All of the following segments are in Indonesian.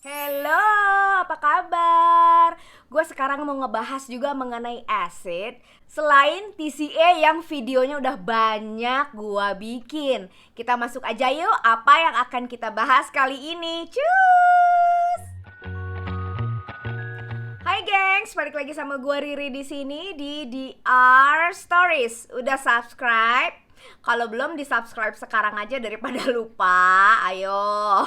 Hello, apa kabar? Gue sekarang mau ngebahas juga mengenai acid. Selain TCA yang videonya udah banyak gue bikin. Kita masuk aja yuk, apa yang akan kita bahas kali ini. Cus! Hai gengs, balik lagi sama gue Riri di sini di DR Stories. Udah subscribe? Kalau belum di-subscribe sekarang aja daripada lupa. Ayo.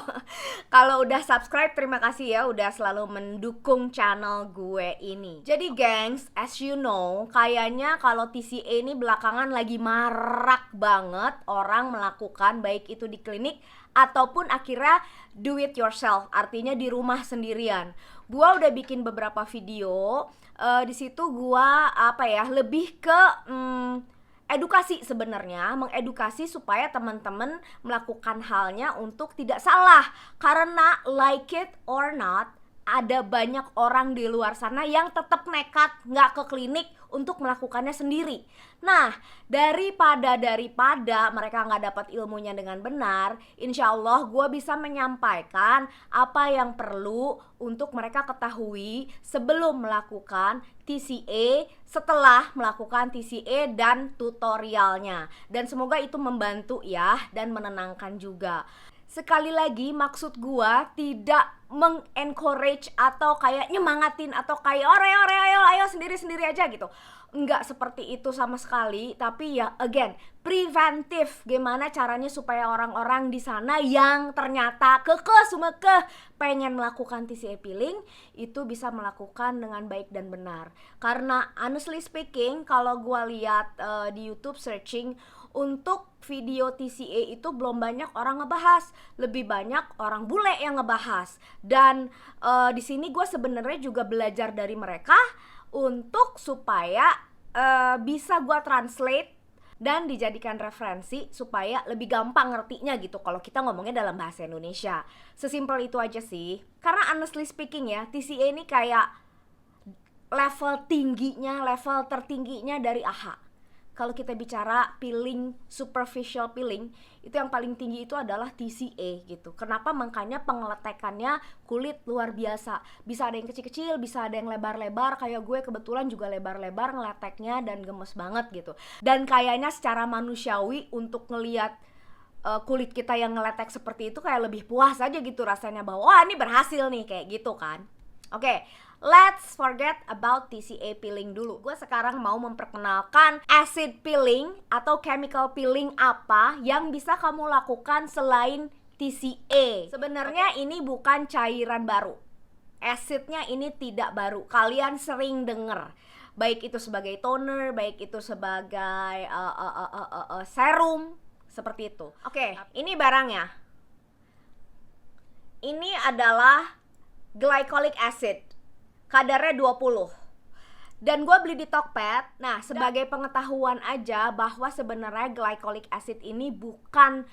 Kalau udah subscribe terima kasih ya udah selalu mendukung channel gue ini. Jadi gengs, as you know, kayaknya kalau TCA ini belakangan lagi marak banget orang melakukan, baik itu di klinik ataupun akhirnya do it yourself, artinya di rumah sendirian. Gua udah bikin beberapa video, di situ gua lebih ke edukasi sebenarnya, mengedukasi supaya teman-teman melakukan halnya untuk tidak salah. Karena like it or not, ada banyak orang di luar sana yang tetap nekat nggak ke klinik untuk melakukannya sendiri. Nah, daripada mereka nggak dapat ilmunya dengan benar, insya Allah gue bisa menyampaikan apa yang perlu untuk mereka ketahui sebelum melakukan TCA, setelah melakukan TCA dan tutorialnya. Dan semoga itu membantu ya dan menenangkan juga. Sekali lagi maksud gua tidak mengencourage atau kayak nyemangatin atau kayak ayo sendiri-sendiri aja gitu. Enggak seperti itu sama sekali, tapi ya again, preventif. Gimana caranya supaya orang-orang di sana yang ternyata pengen melakukan TCA peeling itu bisa melakukan dengan baik dan benar. Karena honestly speaking, kalau gua lihat di YouTube searching untuk video TCA itu belum banyak orang ngebahas, lebih banyak orang bule yang ngebahas. Dan di sini gue sebenarnya juga belajar dari mereka untuk supaya bisa gue translate dan dijadikan referensi supaya lebih gampang ngertinya gitu kalau kita ngomongnya dalam bahasa Indonesia. Sesimpel itu aja sih. Karena honestly speaking ya, TCA ini kayak level tertingginya dari AHA. Kalau kita bicara peeling, superficial peeling, itu yang paling tinggi itu adalah TCA gitu. Kenapa? Makanya pengeletekannya kulit luar biasa. Bisa ada yang kecil-kecil, bisa ada yang lebar-lebar. Kayak gue kebetulan juga lebar-lebar ngeleteknya dan gemes banget gitu. Dan kayaknya secara manusiawi untuk ngelihat kulit kita yang ngeletek seperti itu kayak lebih puas aja gitu rasanya, bahwa wah ini berhasil nih, kayak gitu kan. Oke, let's forget about TCA peeling dulu. Gue sekarang mau memperkenalkan acid peeling atau chemical peeling apa yang bisa kamu lakukan selain TCA. Sebenarnya ini bukan cairan baru. Acidnya ini tidak baru. Kalian sering denger, baik itu sebagai toner, baik itu sebagai serum, seperti itu. Oke, ini barangnya. Ini adalah glycolic acid, kadarnya 20. Dan gue beli di Tokped. Nah, sebagai pengetahuan aja bahwa sebenarnya glycolic acid ini bukan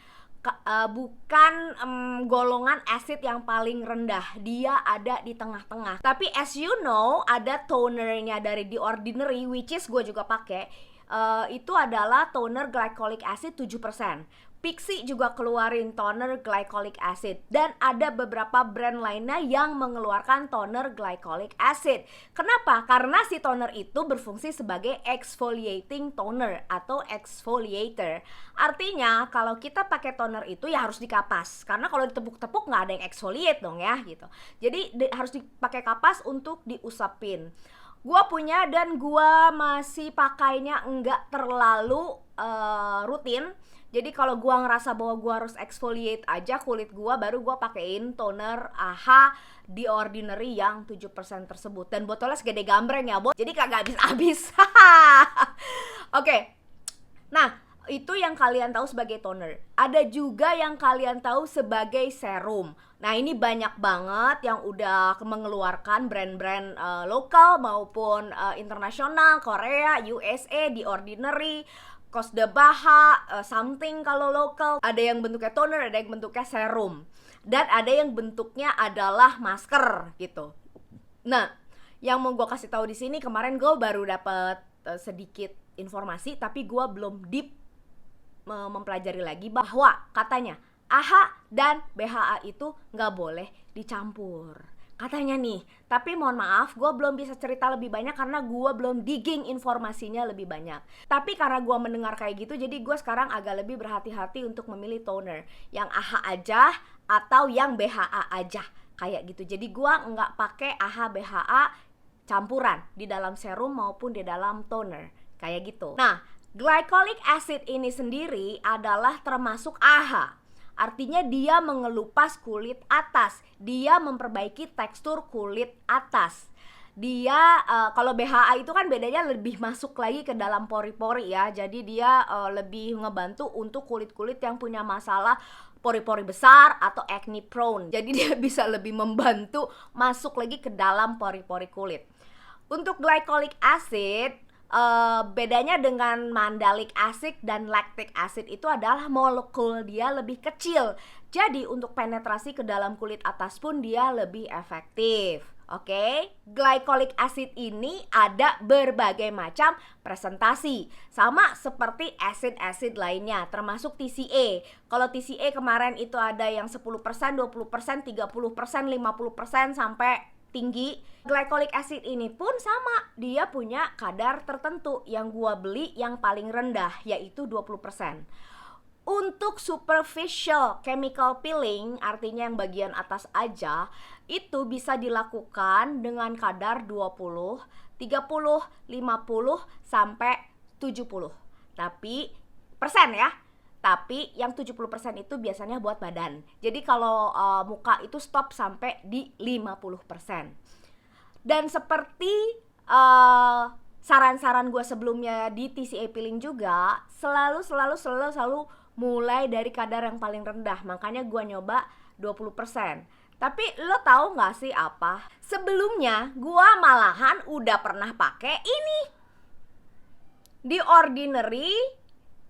golongan acid yang paling rendah. Dia ada di tengah-tengah. Tapi as you know, ada tonernya dari The Ordinary, which is gue juga pakai. Itu adalah toner glycolic acid 7%. Pixi juga keluarin toner glycolic acid. Dan ada beberapa brand lainnya yang mengeluarkan toner glycolic acid. Kenapa? Karena si toner itu berfungsi sebagai exfoliating toner atau exfoliator. Artinya kalau kita pakai toner itu ya harus dikapas. Karena kalau ditepuk-tepuk nggak ada yang exfoliate dong ya gitu. Jadi harus dipakai kapas untuk diusapin. Gua punya dan gua masih pakainya enggak terlalu rutin. Jadi kalau gua ngerasa bahwa gua harus exfoliate aja kulit gua, baru gua pakein toner AHA The Ordinary yang 7% tersebut. Dan botolnya segede gambreng ya, Bos. Jadi kagak habis-habis. Oke. Nah, itu yang kalian tahu sebagai toner. Ada juga yang kalian tahu sebagai serum. Nah, ini banyak banget yang udah mengeluarkan brand-brand lokal maupun internasional, Korea, USA, The Ordinary, Cos de Baha, something kalau lokal. Ada yang bentuknya toner, ada yang bentuknya serum, dan ada yang bentuknya adalah masker gitu. Nah, yang mau gue kasih tahu di sini, kemarin gue baru dapet sedikit informasi, tapi gue belum deep mempelajari lagi bahwa katanya AHA dan BHA itu nggak boleh dicampur katanya nih. Tapi mohon maaf, gue belum bisa cerita lebih banyak karena gue belum digging informasinya lebih banyak. Tapi karena gue mendengar kayak gitu, jadi gue sekarang agak lebih berhati-hati untuk memilih toner yang AHA aja atau yang BHA aja kayak gitu. Jadi gue nggak pakai AHA BHA campuran di dalam serum maupun di dalam toner kayak gitu. Nah, glycolic acid ini sendiri adalah termasuk AHA. Artinya dia mengelupas kulit atas, dia memperbaiki tekstur kulit atas. Dia kalau BHA itu kan bedanya lebih masuk lagi ke dalam pori-pori ya. Jadi dia lebih ngebantu untuk kulit-kulit yang punya masalah pori-pori besar atau acne prone. Jadi dia bisa lebih membantu masuk lagi ke dalam pori-pori kulit. Untuk glycolic acid, bedanya dengan mandelic acid dan lactic acid itu adalah molekul dia lebih kecil. Jadi untuk penetrasi ke dalam kulit atas pun dia lebih efektif. Oke, glycolic acid ini ada berbagai macam presentasi. Sama seperti acid-acid lainnya, termasuk TCA. Kalau TCA kemarin itu ada yang 10%, 20%, 30%, 50% sampai tinggi. Glycolic acid ini pun sama, dia punya kadar tertentu yang gua beli yang paling rendah yaitu 20%. Untuk superficial chemical peeling, artinya yang bagian atas aja, itu bisa dilakukan dengan kadar 20, 30, 50 sampai 70. Tapi persen ya. Tapi yang 70% itu biasanya buat badan. Jadi kalau muka itu stop sampai di 50%. Dan seperti saran-saran gue sebelumnya di TCA peeling juga, selalu mulai dari kadar yang paling rendah. Makanya gue nyoba 20%. Tapi lo tahu gak sih apa? Sebelumnya gue malahan udah pernah pakai ini, The Ordinary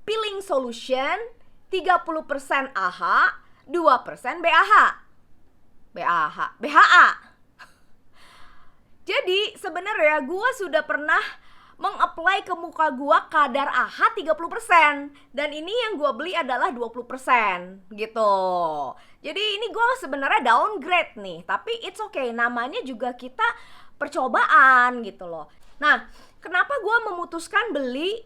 Peeling Solution 30% AHA, 2% BHA. Jadi sebenarnya gue sudah pernah meng-apply ke muka gue kadar AHA 30%. Dan ini yang gue beli adalah 20% gitu. Jadi ini gue sebenarnya downgrade nih. Tapi it's okay, namanya juga kita percobaan gitu loh. Nah, kenapa gue memutuskan beli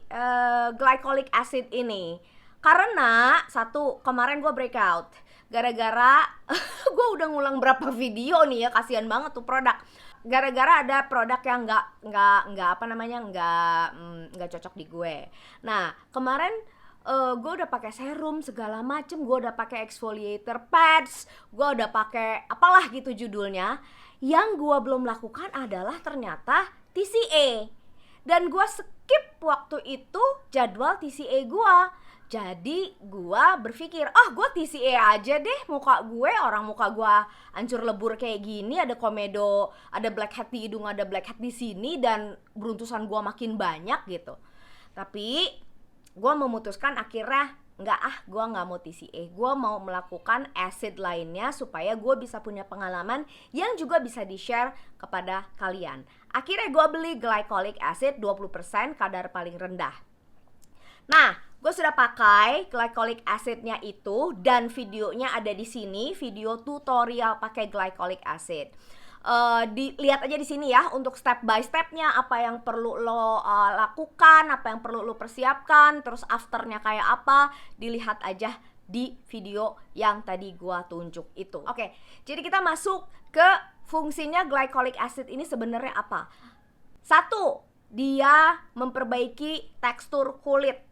glycolic acid ini? Karena satu, kemarin gue breakout gara-gara gue udah ngulang berapa video nih ya, kasihan banget tuh produk. Gara-gara ada produk yang nggak cocok di gue. Nah, kemarin gue udah pakai serum segala macem, gue udah pakai exfoliator pads, gue udah pakai apalah gitu judulnya. Yang gue belum lakukan adalah ternyata TCA. Dan gue skip waktu itu jadwal TCA gue. Jadi gue berpikir, gue TCA aja deh muka gue. Orang muka gue hancur lebur kayak gini, ada komedo, ada blackhead di hidung, ada blackhead di sini, dan beruntusan gue makin banyak gitu. Tapi gue memutuskan akhirnya, gue gak mau TCA. Gue mau melakukan acid lainnya supaya gue bisa punya pengalaman yang juga bisa di-share kepada kalian. Akhirnya gue beli glycolic acid 20% kadar paling rendah. Nah, gue sudah pakai glycolic acidnya itu, dan videonya ada di sini, video tutorial pakai glycolic acid. Dilihat aja di sini ya untuk step by stepnya, apa yang perlu lo lakukan, apa yang perlu lo persiapkan, terus afternya kayak apa, dilihat aja di video yang tadi gua tunjuk itu. Oke, jadi kita masuk ke fungsinya glycolic acid ini sebenarnya apa? Satu, dia memperbaiki tekstur kulit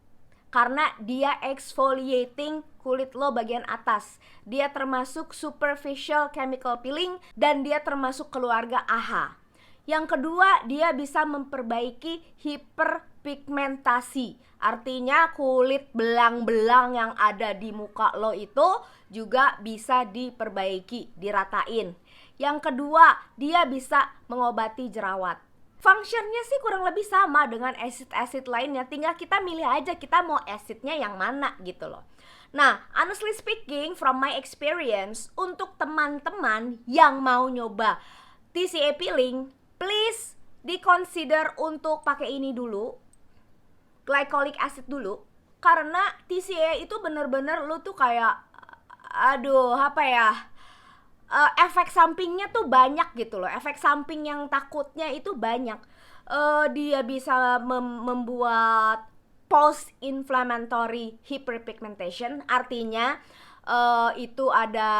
karena dia exfoliating kulit lo bagian atas. Dia termasuk superficial chemical peeling dan dia termasuk keluarga AHA. Yang kedua, dia bisa memperbaiki hiperpigmentasi. Artinya kulit belang-belang yang ada di muka lo itu juga bisa diperbaiki, diratain. Yang kedua, dia bisa mengobati jerawat. Functionnya sih kurang lebih sama dengan acid-acid lainnya, tinggal kita milih aja kita mau acidnya yang mana gitu loh. Nah, honestly speaking, from my experience, untuk teman-teman yang mau nyoba TCA peeling, please di-consider untuk pakai ini dulu, glycolic acid dulu. Karena TCA itu bener-bener lu tuh kayak aduh apa ya, efek sampingnya tuh banyak gitu loh. Efek samping yang takutnya itu banyak. Dia bisa membuat post inflammatory hyperpigmentation, artinya itu ada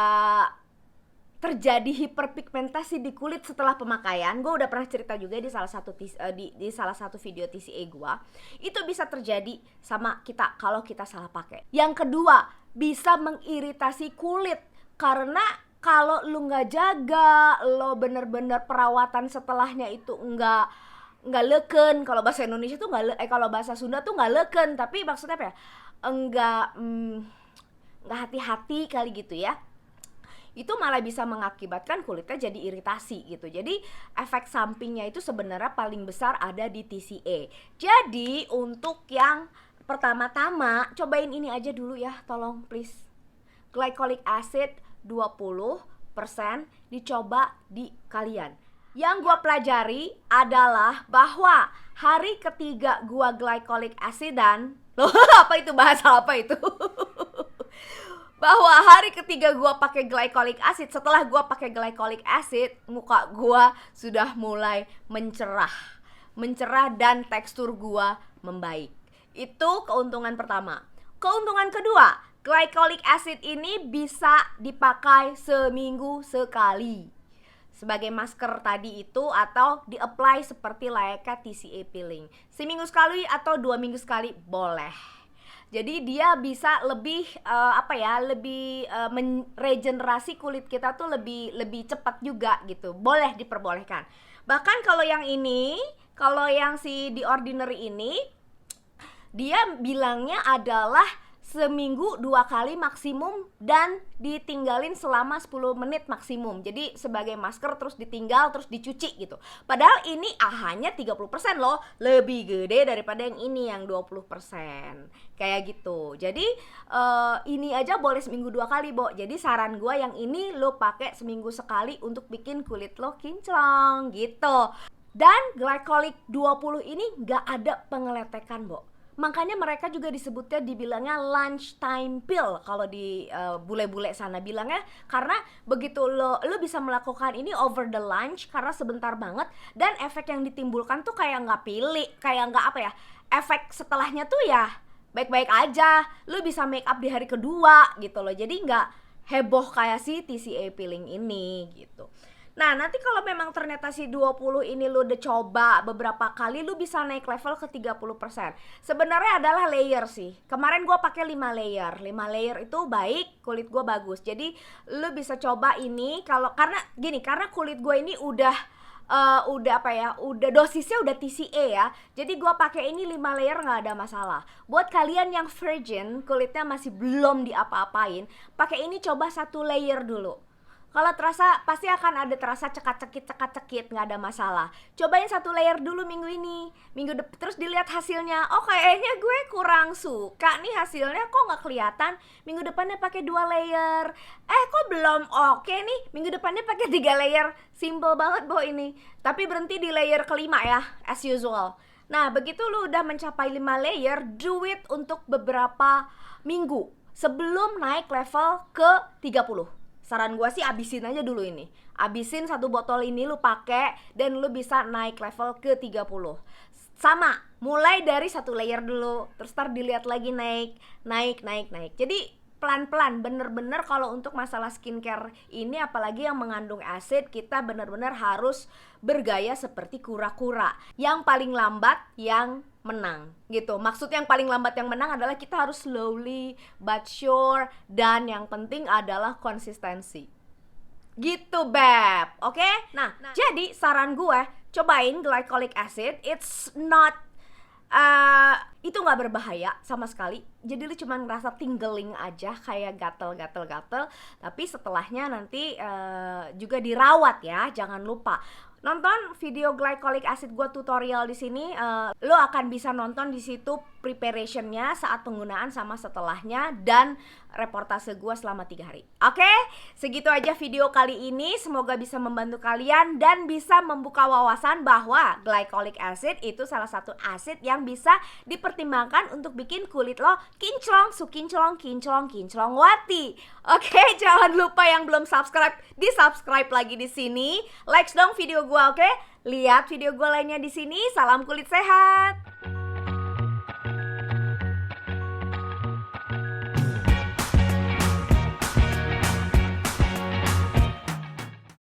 terjadi hiperpigmentasi di kulit setelah pemakaian. Gue udah pernah cerita juga di salah satu di salah satu video TCA gue. Itu bisa terjadi sama kita kalau kita salah pakai. Yang kedua, bisa mengiritasi kulit karena kalau lu nggak jaga, lo bener-bener perawatan setelahnya itu nggak leken. Kalau bahasa Indonesia tuh kalau bahasa Sunda tuh nggak leken, tapi maksudnya apa ya? Nggak hati-hati kali gitu ya. Itu malah bisa mengakibatkan kulitnya jadi iritasi gitu. Jadi efek sampingnya itu sebenarnya paling besar ada di TCA. Jadi untuk yang pertama-tama cobain ini aja dulu ya, tolong please. Glycolic acid 20% dicoba di kalian. Yang gua pelajari adalah bahwa hari ketiga gua glycolic acidan, loh apa itu, bahasa apa itu? Bahwa hari ketiga gue pakai glycolic acid, setelah gue pakai glycolic acid, muka gue sudah mulai mencerah dan tekstur gue membaik. Itu keuntungan pertama. Keuntungan kedua, glycolic acid ini bisa dipakai seminggu sekali sebagai masker tadi itu, atau di-apply seperti layaknya TCA peeling. Seminggu sekali atau 2 minggu sekali boleh. Jadi dia bisa lebih meregenerasi kulit kita tuh lebih cepat juga gitu. Boleh diperbolehkan. Bahkan kalau yang ini, kalau yang si The Ordinary ini, dia bilangnya adalah seminggu 2 kali maksimum dan ditinggalin selama 10 menit maksimum. Jadi sebagai masker terus ditinggal terus dicuci gitu. Padahal ini hanya 30% loh, lebih gede daripada yang ini yang 20%. Kayak gitu. Jadi ini aja boleh seminggu 2 kali, Bo. Jadi saran gue yang ini lo pakai seminggu sekali untuk bikin kulit lo kinclong gitu. Dan glycolic 20 ini gak ada pengeletekan, Bo. Makanya mereka juga disebutnya, dibilangnya lunchtime pill kalau di bule-bule sana bilangnya, karena begitu lo bisa melakukan ini over the lunch karena sebentar banget, dan efek yang ditimbulkan tuh kayak nggak pilih, kayak nggak apa ya, efek setelahnya tuh ya baik-baik aja, lo bisa make up di hari kedua gitu loh, jadi nggak heboh kayak si TCA peeling ini gitu. Nah, nanti kalau memang ternyata si 20 ini lu udah coba beberapa kali, lu bisa naik level ke 30%. Sebenarnya adalah layer sih. Kemarin gua pakai 5 layer. 5 layer itu baik, kulit gua bagus. Jadi lu bisa coba ini karena kulit gua ini udah dosisnya udah TCA ya. Jadi gua pakai ini 5 layer nggak ada masalah. Buat kalian yang virgin, kulitnya masih belum diapa-apain, pakai ini coba 1 layer dulu. Kalau terasa, pasti akan ada terasa cekat-cekit, nggak ada masalah. Cobain 1 layer dulu minggu ini, terus dilihat hasilnya. Oh, kayaknya gue kurang suka nih hasilnya, kok nggak kelihatan. Minggu depannya pakai 2 layer. Kok belum oke nih, minggu depannya pakai 3 layer. Simple banget Bo ini. Tapi berhenti di layer kelima ya, as usual. Nah, begitu lu udah mencapai 5 layer, do it untuk beberapa minggu sebelum naik level ke 30. Saran gue sih abisin aja dulu ini. Abisin 1 botol ini lu pakai dan lu bisa naik level ke 30. Sama, mulai dari 1 layer dulu, terus ntar dilihat lagi naik. Jadi pelan-pelan, bener-bener kalau untuk masalah skincare ini, apalagi yang mengandung asid, kita bener-bener harus bergaya seperti kura-kura. Yang paling lambat yang menang gitu. Maksud yang paling lambat yang menang adalah kita harus slowly but sure, dan yang penting adalah konsistensi. Gitu Beb, oke? Nah, jadi saran gue, cobain glycolic acid. It's not itu nggak berbahaya sama sekali. Jadi lu cuma ngerasa tingling aja, kayak gatel. Tapi setelahnya nanti juga dirawat ya, jangan lupa. Nonton video glycolic acid gua tutorial di sini, lo akan bisa nonton di situ preparationnya saat penggunaan sama setelahnya, dan reportase gue selama 3 hari. Oke, segitu aja video kali ini. Semoga bisa membantu kalian dan bisa membuka wawasan bahwa glycolic acid itu salah satu asid yang bisa dipertimbangkan untuk bikin kulit lo kinclong, sukinclong, kinclong, kinclong wati. Oke, jangan lupa yang belum subscribe, di-subscribe lagi di sini. Like dong video gue, oke? Lihat video gue lainnya di sini. Salam kulit sehat.